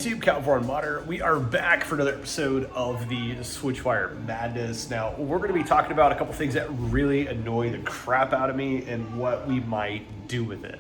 YouTube, California Modder. We are back for another episode of the Switchwire Madness. Now, we're going to be talking about a couple things that really annoy the crap out of me and what we might do with it.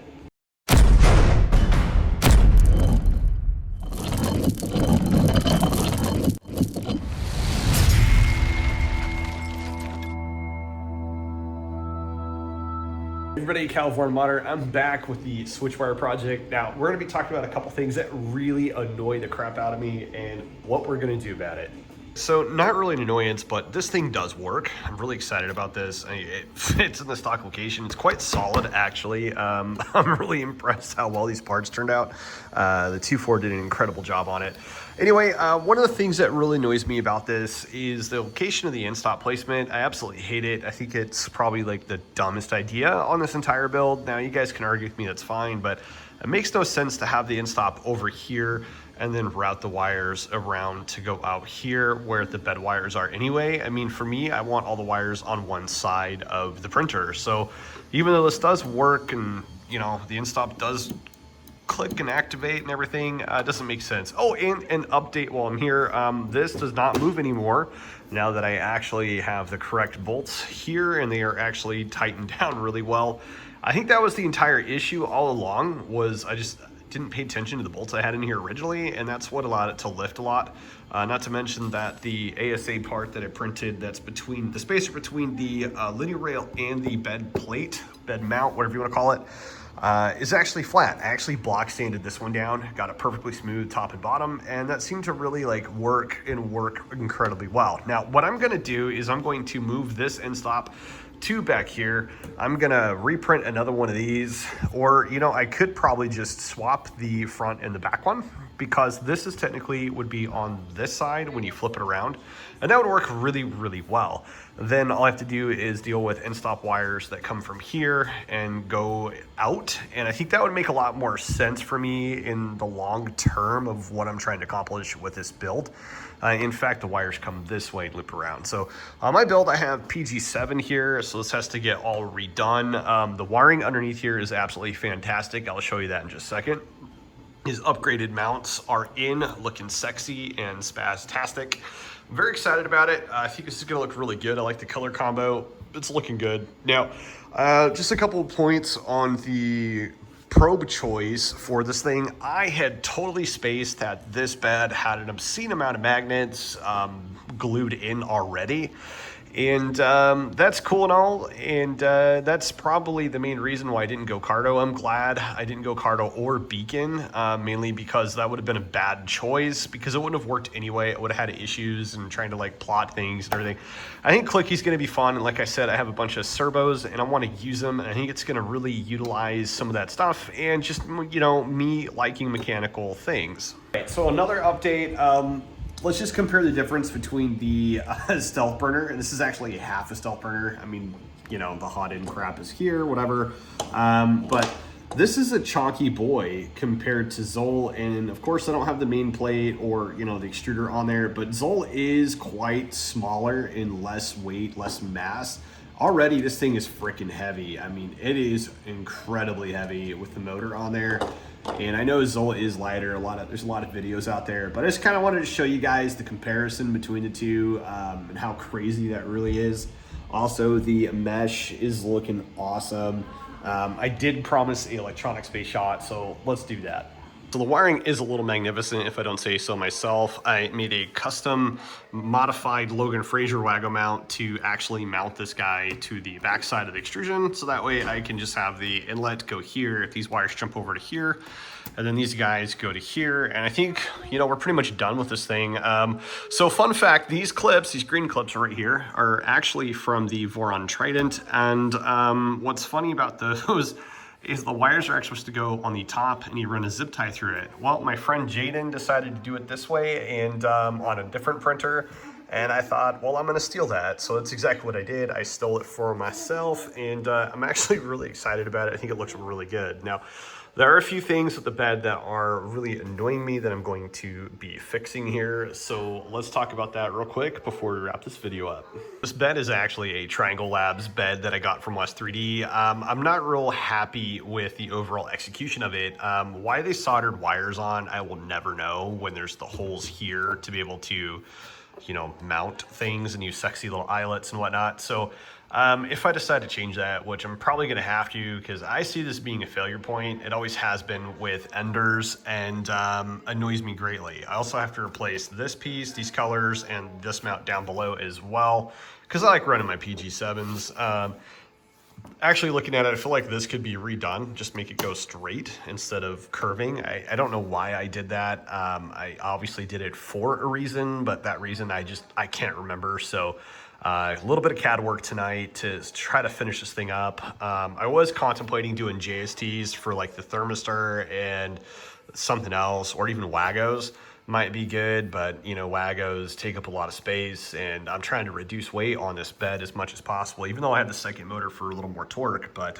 Everybody, California Modder. I'm back with the Switchwire project. Now, we're going to be talking about a couple things that really annoy the crap out of me and what we're going to do about it. So, not really an annoyance, but this thing does work. I'm really excited about this. It fits in the stock location. It's quite solid, actually. I'm really impressed how well these parts turned out. The 2.4 did an incredible job on it. Anyway, one of the things that really annoys me about this is the location of the end stop placement. I absolutely hate it. I think it's probably like the dumbest idea on this entire build. Now, you guys can argue with me, that's fine, but it makes no sense to have the end stop over here and then route the wires around to go out here where the bed wires are anyway. I mean, for me, I want all the wires on one side of the printer. So even though this does work and, you know, the end stop does click and activate and everything, it doesn't make sense. Oh, and an update while I'm here, this does not move anymore now that I actually have the correct bolts here and they are actually tightened down really well. I think that was the entire issue all along, was I just didn't pay attention to the bolts I had in here originally, and that's what allowed it to lift a lot. Not to mention that the ASA part that I printed, that's between the spacer between the linear rail and the bed plate, bed mount, whatever you want to call it, is actually flat. I actually block sanded this one down, got it perfectly smooth top and bottom, and that seemed to really work incredibly well. Now, what I'm going to do is I'm going to move this end stop to back here. I'm gonna reprint another one of these, or you know, I could probably just swap the front and the back one, because this is technically would be on this side when you flip it around, and that would work really well. Then all I have to do is deal with end stop wires that come from here and go out, and I think that would make a lot more sense for me in the long term of what I'm trying to accomplish with this build. In fact, the wires come this way and loop around. So on my build, I have PG7 here, so this has to get all redone. The wiring underneath here is absolutely fantastic. I'll show you that in just a second. His upgraded mounts are in, looking sexy and spastastic. I'm very excited about it. I think this is gonna look really good. I like the color combo. It's looking good. Now, just a couple of points on the probe choice for this thing. I had totally spaced that this bed had an obscene amount of magnets glued in already, and that's cool and all, and that's probably the main reason why I didn't go Cardo. I'm glad I didn't go Cardo or Beacon, mainly because that would have been a bad choice, because it wouldn't have worked anyway. It would have had issues and trying to plot things and everything. I think Clicky's going to be fun, and like I said, I have a bunch of servos and I want to use them, and I think it's going to really utilize some of that stuff and just, you know, me liking mechanical things. Right, so another update, let's just compare the difference between the stealth burner, and this is actually half a stealth burner. I mean, you know, the hot end crap is here, whatever. But this is a chonky boy compared to Zoll, and of course I don't have the main plate or, you know, the extruder on there, but Zoll is quite smaller and less weight, less mass. Already this thing is freaking heavy. I mean, it is incredibly heavy with the motor on there. And I know Zoll is lighter. There's a lot of videos out there, but I just kind of wanted to show you guys the comparison between the two, and how crazy that really is. Also, the mesh is looking awesome. I did promise an electronic space shot, so let's do that. So the wiring is a little magnificent, if I don't say so myself. I made a custom modified Logan Fraser Waggle mount to actually mount this guy to the back side of the extrusion, so that way I can just have the inlet go here, if these wires jump over to here, and then these guys go to here, and I think, you know, we're pretty much done with this thing. So fun fact, these clips, these green clips right here, are actually from the Voron Trident, and what's funny about those is the wires are actually supposed to go on the top and you run a zip tie through it. Well, my friend Jaden decided to do it this way and on a different printer, and I thought, well, I'm gonna steal that. So that's exactly what I did. I stole it for myself, and I'm actually really excited about it. I think it looks really good. Now, There are a few things with the bed that are really annoying me that I'm going to be fixing here. So let's talk about that real quick before we wrap this video up. This bed is actually a Triangle Labs bed that I got from West 3D. I'm not real happy with the overall execution of it. Why they soldered wires on, I will never know when there's the holes here to be able to, you know, mount things and use sexy little eyelets and whatnot. So if I decide to change that, which I'm probably going to have to, because I see this being a failure point, it always has been with enders, and annoys me greatly. I also have to replace this piece, these colors, and this mount down below as well, because I like running my PG7s. Actually looking at it, I feel like this could be redone, just make it go straight instead of curving. I don't know why I did that. I obviously did it for a reason, but that reason I can't remember. So a little bit of CAD work tonight to try to finish this thing up. I was contemplating doing JSTs for like the thermistor and something else, or even Wagos might be good, but you know, Wagos take up a lot of space, and I'm trying to reduce weight on this bed as much as possible, even though I have the second motor for a little more torque. But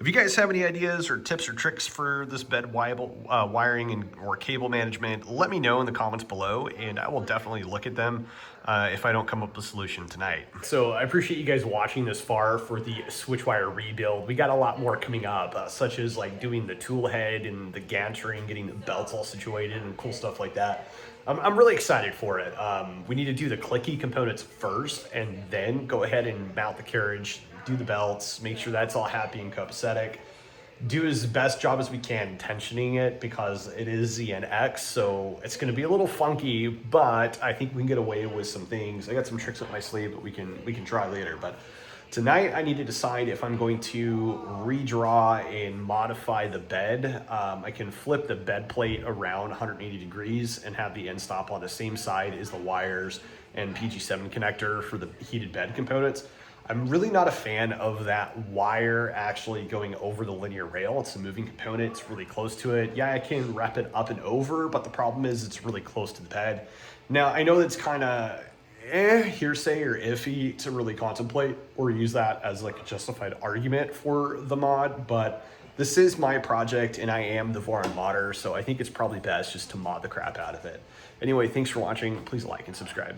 if you guys have any ideas or tips or tricks for this bed wiring and or cable management, let me know in the comments below, and I will definitely look at them if I don't come up with a solution tonight. So I appreciate you guys watching this far for the Switchwire rebuild. We got a lot more coming up, such as like doing the tool head and the gantry and getting the belts all situated and cool stuff like that. I'm really excited for it. We need to do the clicky components first and then go ahead and mount the carriage, do the belts, make sure that's all happy and copacetic. Do as best job as we can tensioning it, because it is ZNX, so it's going to be a little funky, but I think we can get away with some things. I got some tricks up my sleeve that we can try later. But tonight I need to decide if I'm going to redraw and modify the bed. I can flip the bed plate around 180 degrees and have the end stop on the same side as the wires and PG7 connector for the heated bed components. I'm really not a fan of that wire actually going over the linear rail. It's a moving component, it's really close to it. Yeah, I can wrap it up and over, but the problem is it's really close to the bed. Now, I know that's kind of hearsay or iffy to really contemplate or use that as like a justified argument for the mod, but this is my project and I am the Voron modder, so I think it's probably best just to mod the crap out of it. Anyway, thanks for watching. Please like and subscribe.